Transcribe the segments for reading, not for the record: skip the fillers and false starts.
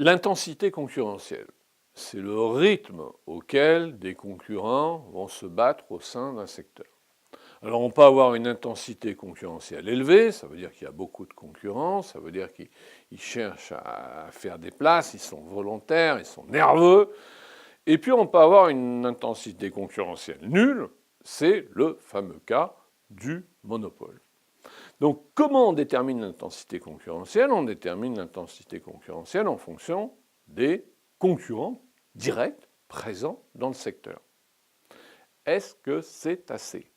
L'intensité concurrentielle, c'est le rythme auquel des concurrents vont se battre au sein d'un secteur. Alors on peut avoir une intensité concurrentielle élevée, ça veut dire qu'il y a beaucoup de concurrents, ça veut dire qu'ils cherchent à faire des places, ils sont volontaires, ils sont nerveux. Et puis on peut avoir une intensité concurrentielle nulle, c'est le fameux cas du monopole. Donc comment on détermine l'intensité concurrentielle? On détermine l'intensité concurrentielle en fonction des concurrents directs présents dans le secteur. Est-ce que c'est assez?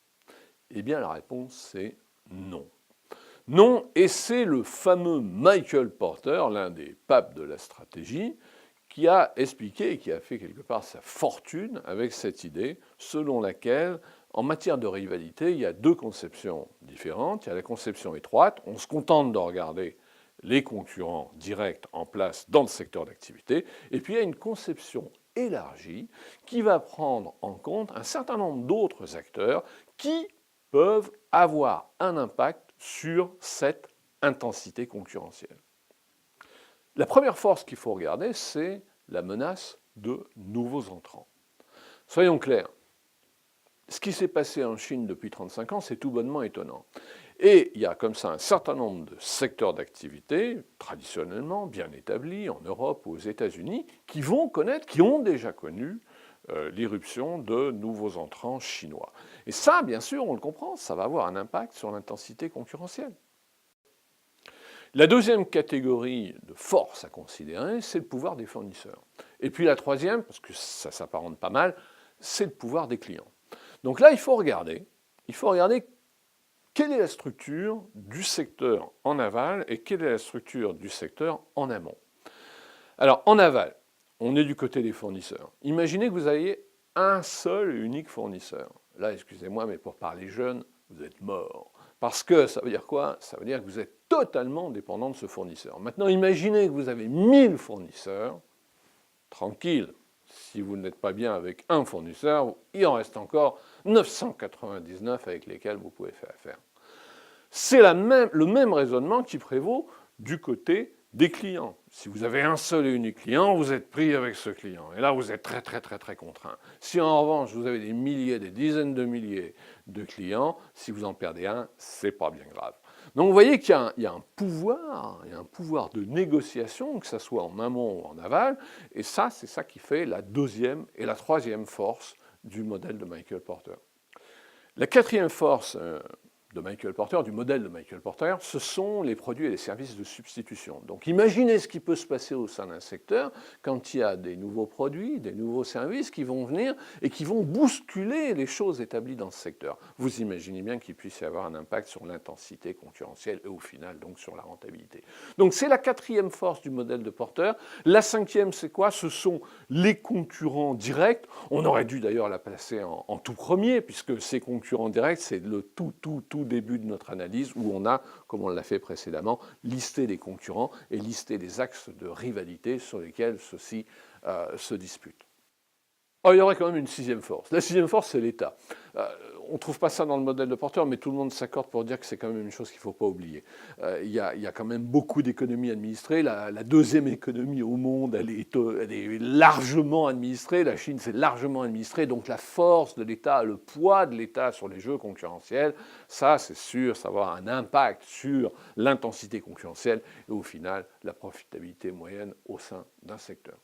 Eh bien la réponse c'est non. Non, et c'est le fameux Michael Porter, l'un des papes de la stratégie, qui a expliqué et qui a fait quelque part sa fortune avec cette idée selon laquelle, en matière de rivalité, il y a deux conceptions différentes. Il y a la conception étroite, on se contente de regarder les concurrents directs en place dans le secteur d'activité, et puis il y a une conception élargie qui va prendre en compte un certain nombre d'autres acteurs qui peuvent avoir un impact sur cette intensité concurrentielle. La première force qu'il faut regarder, c'est la menace de nouveaux entrants. Soyons clairs, ce qui s'est passé en Chine depuis 35 ans, c'est tout bonnement étonnant. Et il y a comme ça un certain nombre de secteurs d'activité, traditionnellement bien établis en Europe ou aux États-Unis, qui vont connaître, qui ont déjà connu l'irruption de nouveaux entrants chinois. Et ça, bien sûr, on le comprend, ça va avoir un impact sur l'intensité concurrentielle. La deuxième catégorie de force à considérer, c'est le pouvoir des fournisseurs. Et puis la troisième, parce que ça s'apparente pas mal, c'est le pouvoir des clients. Donc là, il faut regarder quelle est la structure du secteur en aval et quelle est la structure du secteur en amont. Alors en aval, on est du côté des fournisseurs. Imaginez que vous ayez un seul et unique fournisseur. Là, excusez-moi, mais pour parler jeune, vous êtes mort. Parce que ça veut dire quoi? Ça veut dire que vous êtes totalement dépendant de ce fournisseur. Maintenant, imaginez que vous avez 1000 fournisseurs, tranquille. Si vous n'êtes pas bien avec un fournisseur, il en reste encore 999 avec lesquels vous pouvez faire affaire. C'est le même raisonnement qui prévaut du côté des clients. Si vous avez un seul et unique client, vous êtes pris avec ce client. Et là, vous êtes très contraint. Si en revanche, vous avez des milliers, des dizaines de milliers de clients, si vous en perdez un, c'est pas bien grave. Donc vous voyez qu'il y a un pouvoir de négociation, que ce soit en amont ou en aval, et ça, c'est ça qui fait la deuxième et la troisième force du modèle de Michael Porter. La quatrième force de Michael Porter, du modèle de Michael Porter, ce sont les produits et les services de substitution. Donc imaginez ce qui peut se passer au sein d'un secteur quand il y a des nouveaux produits, des nouveaux services qui vont venir et qui vont bousculer les choses établies dans ce secteur. Vous imaginez bien qu'il puisse y avoir un impact sur l'intensité concurrentielle et au final donc sur la rentabilité. Donc c'est la quatrième force du modèle de Porter. La cinquième, c'est quoi? Ce sont les concurrents directs. On aurait dû d'ailleurs la placer en tout premier puisque ces concurrents directs, c'est le tout début de notre analyse où on a, comme on l'a fait précédemment, listé les concurrents et listé les axes de rivalité sur lesquels ceux-ci se disputent. Oh, il y aurait quand même une sixième force. La sixième force, c'est l'État. On ne trouve pas ça dans le modèle de Porter, mais tout le monde s'accorde pour dire que c'est quand même une chose qu'il ne faut pas oublier. Il y a quand même beaucoup d'économies administrées. La deuxième économie au monde, elle est largement administrée. La Chine, c'est largement administré. Donc la force de l'État, le poids de l'État sur les jeux concurrentiels, ça, c'est sûr, ça va avoir un impact sur l'intensité concurrentielle et au final, la profitabilité moyenne au sein d'un secteur.